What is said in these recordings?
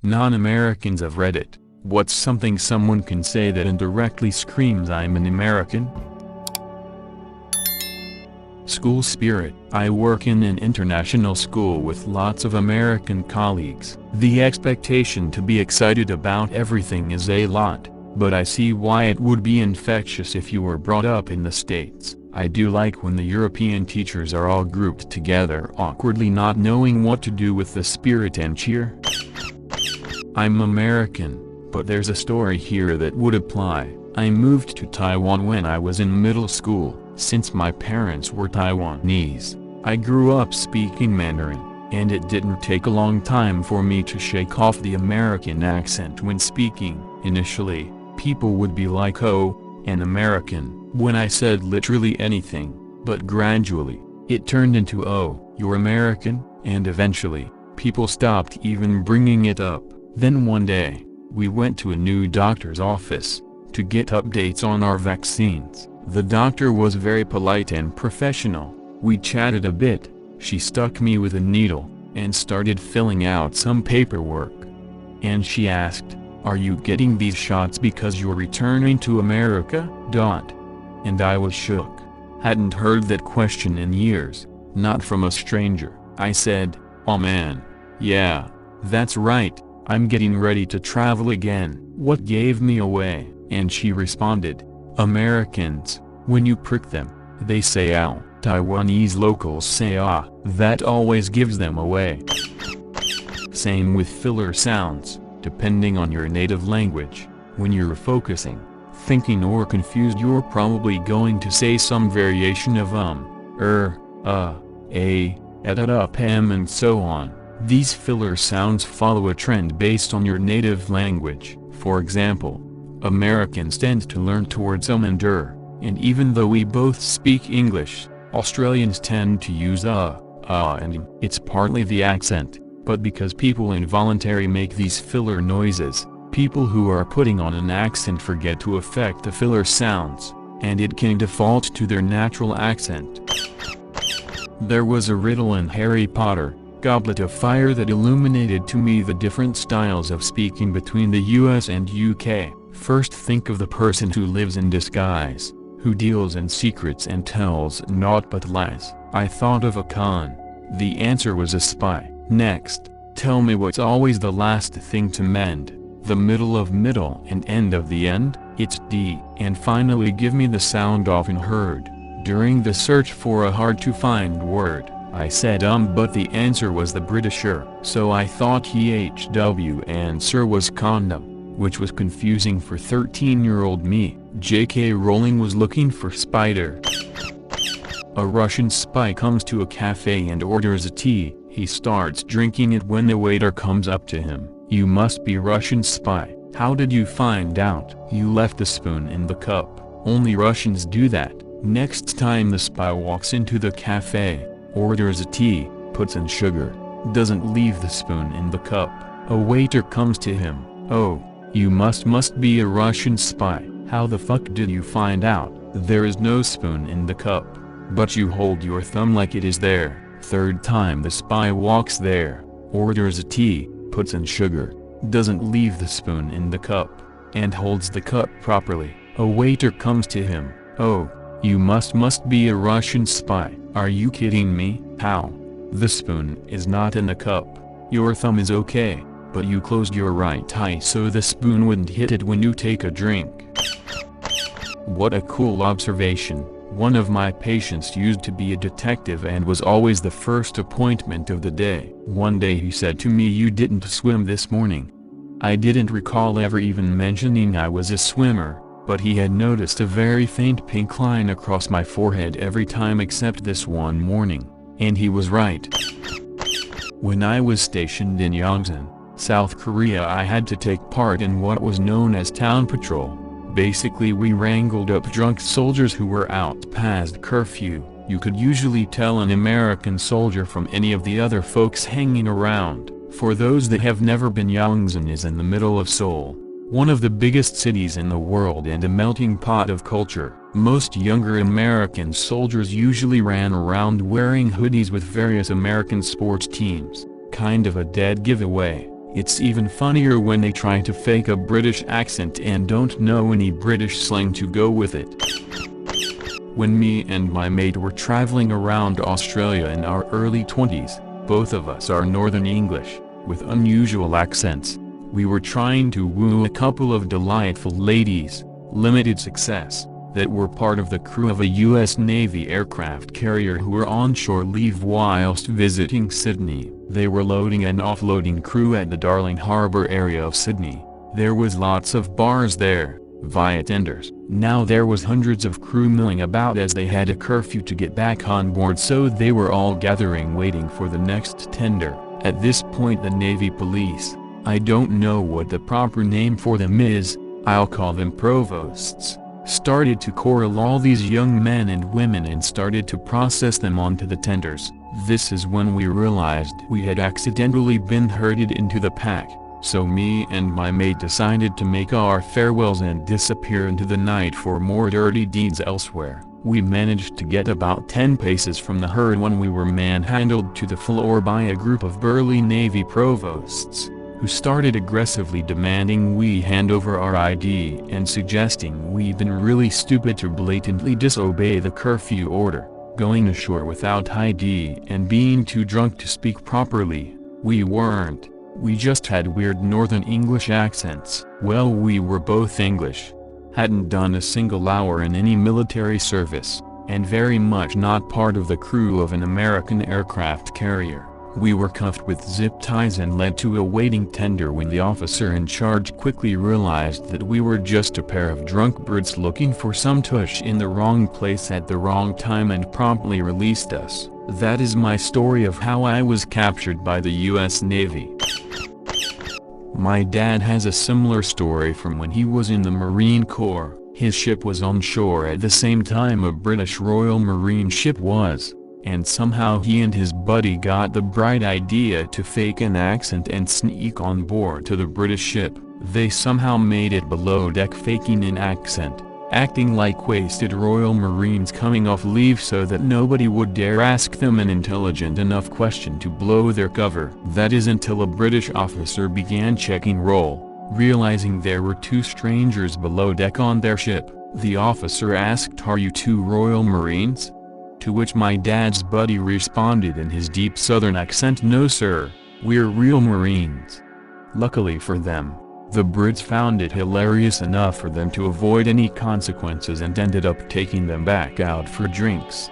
Non-Americans of Reddit, what's something someone can say that indirectly screams I'm an American? School spirit. I work in an international school with lots of American colleagues. The expectation to be excited about everything is a lot, but I see why it would be infectious if you were brought up in the States. I do like when the European teachers are all grouped together awkwardly not knowing what to do with the spirit and cheer. I'm American, but there's a story here that would apply. I moved to Taiwan when I was in middle school. Since my parents were Taiwanese, I grew up speaking Mandarin, and it didn't take a long time for me to shake off the American accent when speaking. Initially, people would be like, "Oh, an American," when I said literally anything, but gradually, it turned into, "Oh, you're American," and eventually, people stopped even bringing it up. Then one day, we went to a new doctor's office to get updates on our vaccines. The doctor was very polite and professional. We chatted a bit. She stuck me with a needle and started filling out some paperwork. And she asked, "Are you getting these shots because you're returning to America?" And I was shook. Hadn't heard that question in years, not from a stranger. I said, "Oh man, yeah, that's right. I'm getting ready to travel again." What gave me away? And she responded, "Americans, when you prick them, they say ow." Taiwanese locals say ah. That always gives them away. Same with filler sounds, depending on your native language. When you're focusing, thinking or confused, you're probably going to say some variation of a, and so on. These filler sounds follow a trend based on your native language. For example, Americans tend to learn towards and and even though we both speak English, Australians tend to use and It's partly the accent, but because people involuntarily make these filler noises, people who are putting on an accent forget to affect the filler sounds, and it can default to their natural accent. There was a riddle in Harry Potter, Goblet of Fire, that illuminated to me the different styles of speaking between the US and UK. First, think of the person who lives in disguise, who deals in secrets and tells naught but lies. I thought of a con. The answer was a spy. Next, tell me what's always the last thing to mend, the middle of middle and end of the end? It's D. And finally, give me the sound often heard during the search for a hard-to-find word. I said but the answer was the Britisher. So I thought HW answer was condom, which was confusing for 13-year-old me. J.K. Rowling was looking for spider. A Russian spy comes to a cafe and orders a tea. He starts drinking it when the waiter comes up to him. "You must be Russian spy. How did you find out?" "You left the spoon in the cup. Only Russians do that." Next time the spy walks into the cafe, orders a tea, puts in sugar, doesn't leave the spoon in the cup. A waiter comes to him. "Oh, you must be a Russian spy. How the fuck did you find out there is no spoon in the cup, but you hold your thumb like it is there?" Third time the spy walks there, orders a tea, puts in sugar, doesn't leave the spoon in the cup, and holds the cup properly. A waiter comes to him. "Oh, you must be a Russian spy. Are you kidding me? How? The spoon is not in the cup. Your thumb is okay, but you closed your right eye so the spoon wouldn't hit it when you take a drink." What a cool observation. One of my patients used to be a detective and was always the first appointment of the day. One day he said to me, "You didn't swim this morning." I didn't recall ever even mentioning I was a swimmer, but he had noticed a very faint pink line across my forehead every time except this one morning, and he was right. When I was stationed in Yongsan, South Korea, I had to take part in what was known as town patrol. Basically, we wrangled up drunk soldiers who were out past curfew. You could usually tell an American soldier from any of the other folks hanging around. For those that have never been, Yongsan is in the middle of Seoul, one of the biggest cities in the world and a melting pot of culture. Most younger American soldiers usually ran around wearing hoodies with various American sports teams, kind of a dead giveaway. It's even funnier when they try to fake a British accent and don't know any British slang to go with it. When me and my mate were traveling around Australia in our early 20s, both of us are Northern English, with unusual accents. We were trying to woo a couple of delightful ladies, limited success, that were part of the crew of a US Navy aircraft carrier who were on shore leave whilst visiting Sydney. They were loading and offloading crew at the Darling Harbour area of Sydney. There was lots of bars there, via tenders. Now there was hundreds of crew milling about as they had a curfew to get back on board, so they were all gathering waiting for the next tender. At this point the Navy police, I don't know what the proper name for them is, I'll call them provosts, started to corral all these young men and women and started to process them onto the tenders. This is when we realized we had accidentally been herded into the pack, so me and my mate decided to make our farewells and disappear into the night for more dirty deeds elsewhere. We managed to get about 10 paces from the herd when we were manhandled to the floor by a group of burly Navy provosts, who started aggressively demanding we hand over our ID and suggesting we'd been really stupid to blatantly disobey the curfew order, going ashore without ID and being too drunk to speak properly. We weren't. We just had weird Northern English accents. Well, we were both English, hadn't done a single hour in any military service, and very much not part of the crew of an American aircraft carrier. We were cuffed with zip ties and led to a waiting tender when the officer in charge quickly realized that we were just a pair of drunk birds looking for some tush in the wrong place at the wrong time and promptly released us. That is my story of how I was captured by the US Navy. My dad has a similar story from when he was in the Marine Corps. His ship was on shore at the same time a British Royal Marine ship was, and somehow he and his buddy got the bright idea to fake an accent and sneak on board to the British ship. They somehow made it below deck faking an accent, acting like wasted Royal Marines coming off leave so that nobody would dare ask them an intelligent enough question to blow their cover. That is until a British officer began checking roll, realizing there were two strangers below deck on their ship. The officer asked, "Are you two Royal Marines?" To which my dad's buddy responded in his deep southern accent, "No sir, we're real Marines." Luckily for them, the Brits found it hilarious enough for them to avoid any consequences and ended up taking them back out for drinks.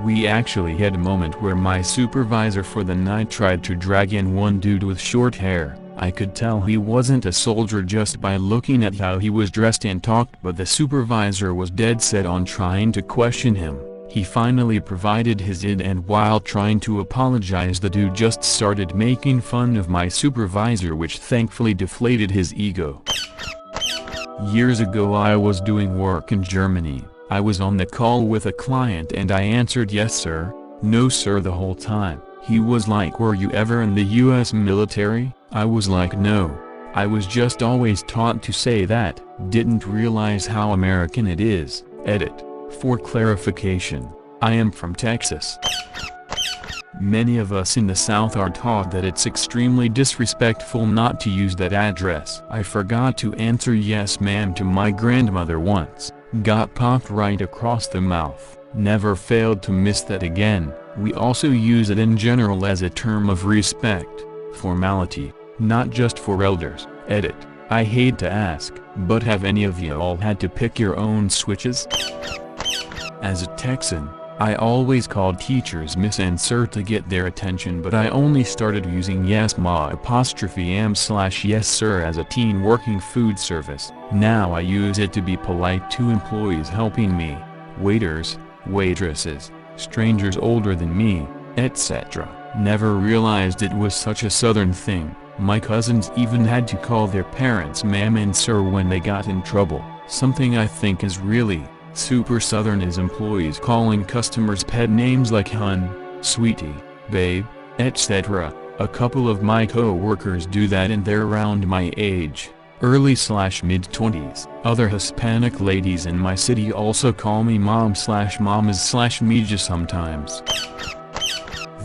We actually had a moment where my supervisor for the night tried to drag in one dude with short hair. I could tell he wasn't a soldier just by looking at how he was dressed and talked, but the supervisor was dead set on trying to question him. He finally provided his ID, and while trying to apologize the dude just started making fun of my supervisor, which thankfully deflated his ego. Years ago I was doing work in Germany. I was on the call with a client and I answered yes sir, no sir the whole time. He was like, "Were you ever in the US military?" I was like, "No. I was just always taught to say that." Didn't realize how American it is. Edit. For clarification, I am from Texas. Many of us in the South are taught that it's extremely disrespectful not to use that address. I forgot to answer yes ma'am to my grandmother once. Got popped right across the mouth. Never failed to miss that again. We also use it in general as a term of respect, formality, not just for elders. Edit. I hate to ask, but have any of you all had to pick your own switches? As a Texan, I always called teachers miss and sir to get their attention, but I only started using yes ma ' yes sir as a teen working food service. Now I use it to be polite to employees helping me, waiters, waitresses, strangers older than me, etc. Never realized it was such a Southern thing. My cousins even had to call their parents ma'am and sir when they got in trouble. Something I think is really super Southern is employees calling customers pet names like hun, sweetie, babe, etc. A couple of my co-workers do that and they're around my age, early/mid-20s. Other Hispanic ladies in my city also call me mom/mamas/mija sometimes.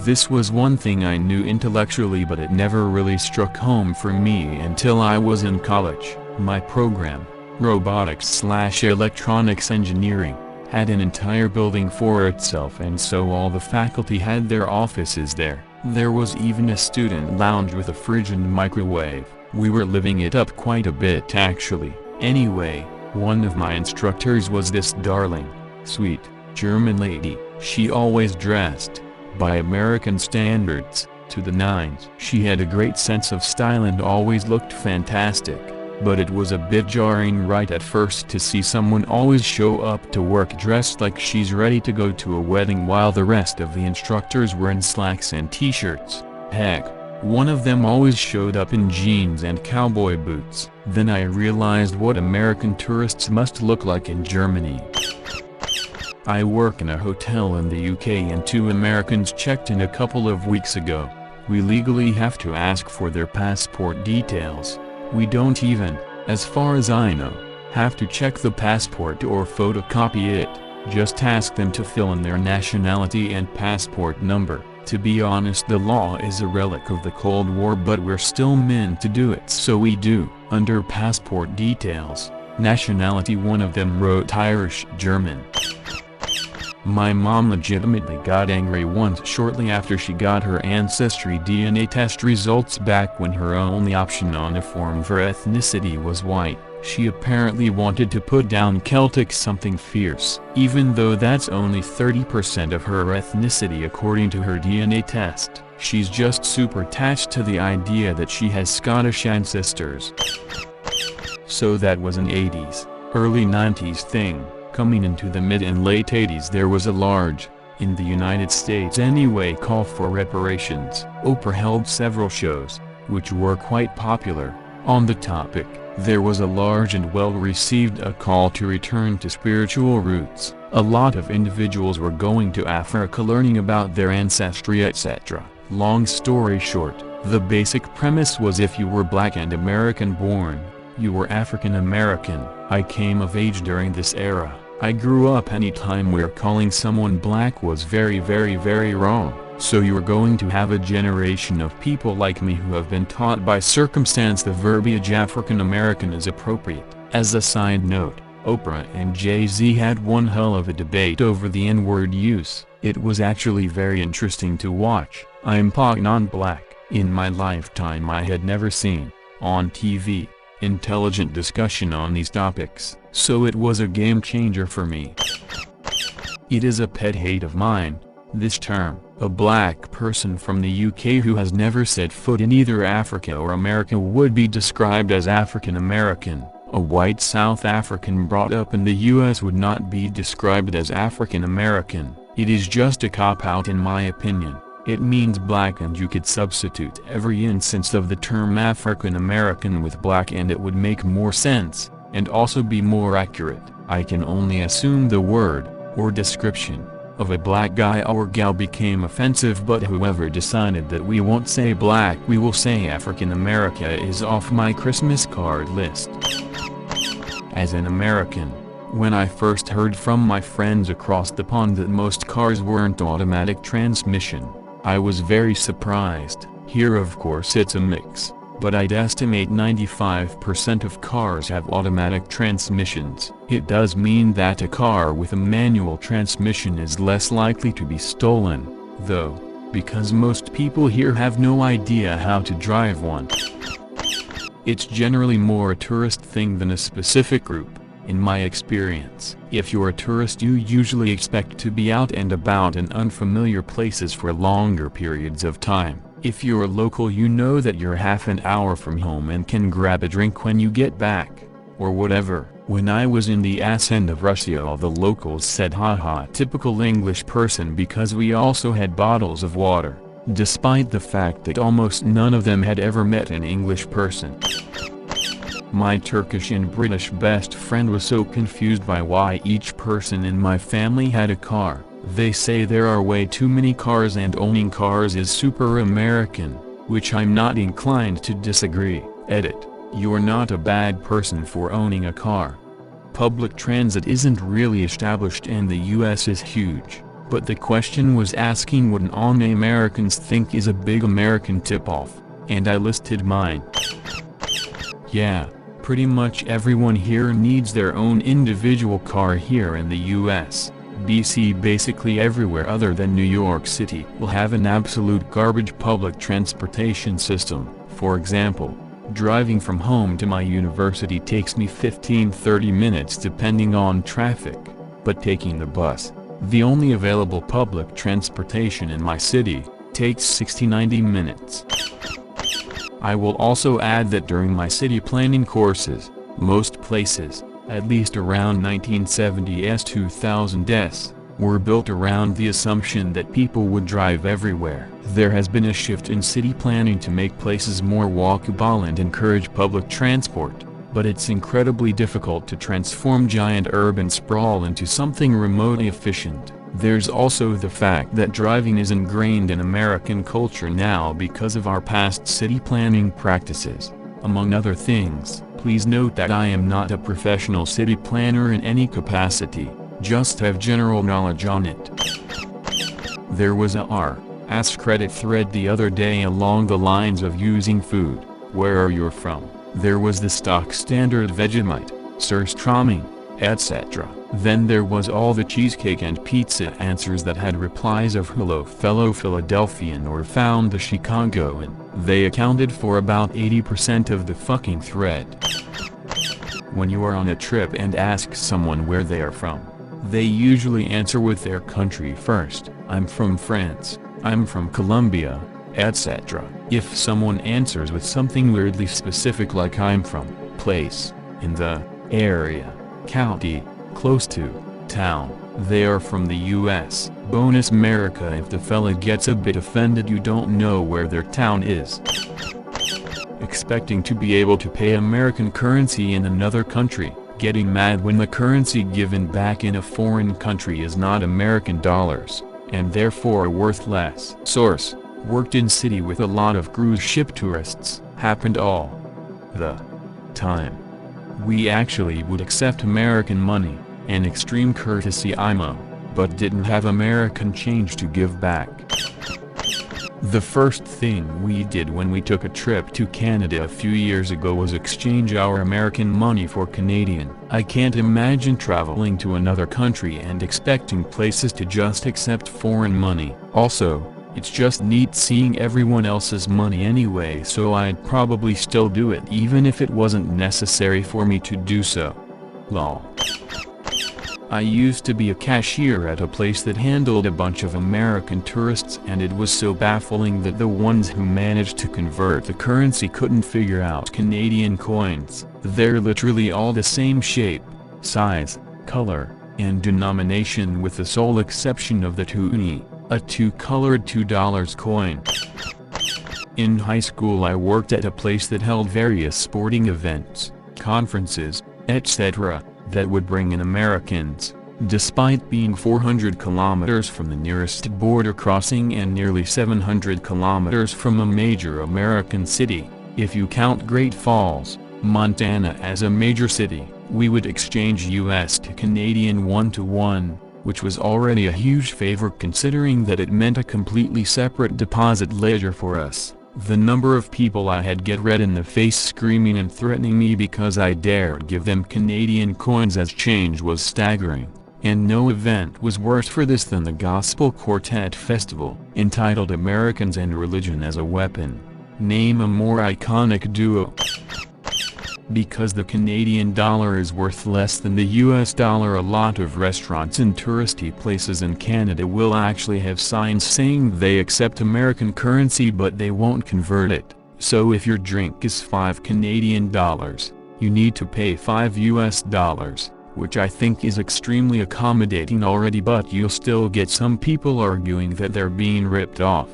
This was one thing I knew intellectually, but it never really struck home for me until I was in college. My program, robotics/electronics engineering, had an entire building for itself, and so all the faculty had their offices there. There was even a student lounge with a fridge and microwave. We were living it up quite a bit actually. Anyway, one of my instructors was this darling, sweet, German lady. She always dressed, by American standards, to the nines. She had a great sense of style and always looked fantastic, but it was a bit jarring right at first to see someone always show up to work dressed like she's ready to go to a wedding while the rest of the instructors were in slacks and t-shirts. Heck, one of them always showed up in jeans and cowboy boots. Then I realized what American tourists must look like in Germany. I work in a hotel in the UK and 2 Americans checked in a couple of weeks ago. We legally have to ask for their passport details. We don't even, as far as I know, have to check the passport or photocopy it, just ask them to fill in their nationality and passport number. To be honest, the law is a relic of the Cold War, but we're still meant to do it, so we do. Under passport details, nationality, one of them wrote Irish German. My mom legitimately got angry once shortly after she got her Ancestry DNA test results back when her only option on a form for ethnicity was white. She apparently wanted to put down Celtic something fierce, even though that's only 30% of her ethnicity according to her DNA test. She's just super attached to the idea that she has Scottish ancestors. So that was an 80s, early 90s thing. Coming into the mid and late 80s there was a large, in the United States anyway, call for reparations. Oprah held several shows, which were quite popular, on the topic. There was a large and well-received call to return to spiritual roots. A lot of individuals were going to Africa learning about their ancestry, etc. Long story short, the basic premise was if you were black and American born, you were African American. I came of age during this era. I grew up any time where calling someone black was very wrong. So you're going to have a generation of people like me who have been taught by circumstance the verbiage African American is appropriate. As a side note, Oprah and Jay-Z had one hell of a debate over the N-word use. It was actually very interesting to watch. I'm non-black. In my lifetime I had never seen, on TV, intelligent discussion on these topics, so it was a game changer for me. It is a pet hate of mine, this term. A black person from the UK who has never set foot in either Africa or America would be described as African American. A white South African brought up in the US would not be described as African American. It is just a cop-out in my opinion. It means black, and you could substitute every instance of the term African American with black and it would make more sense, and also be more accurate. I can only assume the word, or description, of a black guy or gal became offensive, but whoever decided that we won't say black, we will say African America is off my Christmas card list. As an American, when I first heard from my friends across the pond that most cars weren't automatic transmission, I was very surprised. Here of course it's a mix, but I'd estimate 95% of cars have automatic transmissions. It does mean that a car with a manual transmission is less likely to be stolen, though, because most people here have no idea how to drive one. It's generally more a tourist thing than a specific group, in my experience. If you're a tourist you usually expect to be out and about in unfamiliar places for longer periods of time. If you're a local you know that you're half an hour from home and can grab a drink when you get back, or whatever. When I was in the ass end of Russia all the locals said haha typical English person because we also had bottles of water, despite the fact that almost none of them had ever met an English person. My Turkish and British best friend was so confused by why each person in my family had a car. They say there are way too many cars and owning cars is super American, which I'm not inclined to disagree. Edit. You're not a bad person for owning a car. Public transit isn't really established and the US is huge. But the question was asking what non-Americans think is a big American tip-off, and I listed mine. Yeah, pretty much everyone here needs their own individual car here in the US. BC basically everywhere other than New York City will have an absolute garbage public transportation system. For example, driving from home to my university takes me 15-30 minutes depending on traffic, but taking the bus, the only available public transportation in my city, takes 60-90 minutes. I will also add that during my city planning courses, most places, at least around 1970s 2000s, were built around the assumption that people would drive everywhere. There has been a shift in city planning to make places more walkable and encourage public transport, but it's incredibly difficult to transform giant urban sprawl into something remotely efficient. There's also the fact that driving is ingrained in American culture now because of our past city planning practices, among other things. Please note that I am not a professional city planner in any capacity, just have general knowledge on it. There was a AskReddit thread the other day along the lines of using food, where are you from? There was the stock standard Vegemite, surströmming, etc. Then there was all the cheesecake and pizza answers that had replies of hello fellow Philadelphian or found the Chicagoan. They accounted for about 80% of the fucking thread. When you are on a trip and ask someone where they are from, they usually answer with their country first. I'm from France, I'm from Colombia, etc. If someone answers with something weirdly specific like I'm from place, in the area, county, close to, town, they are from the US. Bonus America if the fella gets a bit offended you don't know where their town is. Expecting to be able to pay American currency in another country, getting mad when the currency given back in a foreign country is not American dollars, and therefore worth less. Source: worked in city with a lot of cruise ship tourists, happened all the time. We actually would accept American money, an extreme courtesy IMO, but didn't have American change to give back. The first thing we did when we took a trip to Canada a few years ago was exchange our American money for Canadian. I can't imagine traveling to another country and expecting places to just accept foreign money. Also, it's just neat seeing everyone else's money anyway, so I'd probably still do it even if it wasn't necessary for me to do so. Lol. I used to be a cashier at a place that handled a bunch of American tourists, and it was so baffling that the ones who managed to convert the currency couldn't figure out Canadian coins. They're literally all the same shape, size, color, and denomination with the sole exception of the toonie, a two-colored $2 coin. In high school I worked at a place that held various sporting events, conferences, etc., that would bring in Americans, despite being 400 kilometers from the nearest border crossing and nearly 700 kilometers from a major American city. If you count Great Falls, Montana as a major city, we would exchange US to Canadian 1-to-1, which was already a huge favor considering that it meant a completely separate deposit ledger for us. The number of people I had get red in the face screaming and threatening me because I dared give them Canadian coins as change was staggering, and no event was worse for this than the Gospel Quartet Festival, entitled Americans and Religion as a Weapon. Name a more iconic duo. Because the Canadian dollar is worth less than the US dollar, a lot of restaurants in touristy places in Canada will actually have signs saying they accept American currency but they won't convert it. So if your drink is $5 Canadian, you need to pay $5 US, which I think is extremely accommodating already, but you'll still get some people arguing that they're being ripped off.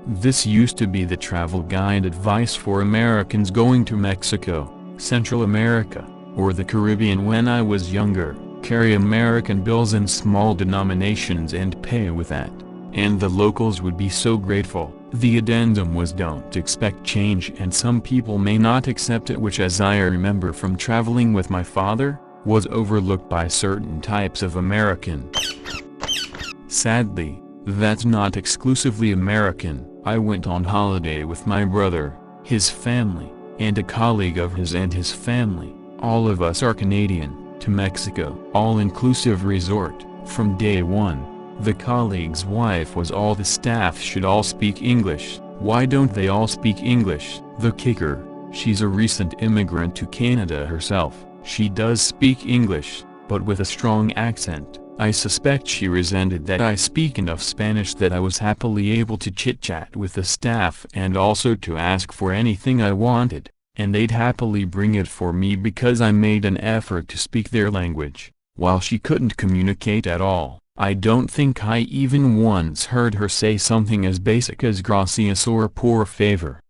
This used to be the travel guide advice for Americans going to Mexico, Central America, or the Caribbean when I was younger. Carry American bills in small denominations and pay with that, and the locals would be so grateful. The addendum was don't expect change, and some people may not accept it, which, as I remember from traveling with my father, was overlooked by certain types of American. Sadly, that's not exclusively American. I went on holiday with my brother, his family, and a colleague of his and his family, all of us are Canadian, to Mexico. All-inclusive resort. From day one, the colleague's wife was all the staff should all speak English. Why don't they all speak English? The kicker, she's a recent immigrant to Canada herself. She does speak English, but with a strong accent. I suspect she resented that I speak enough Spanish that I was happily able to chit-chat with the staff and also to ask for anything I wanted, and they'd happily bring it for me because I made an effort to speak their language, while she couldn't communicate at all. I don't think I even once heard her say something as basic as gracias or por favor.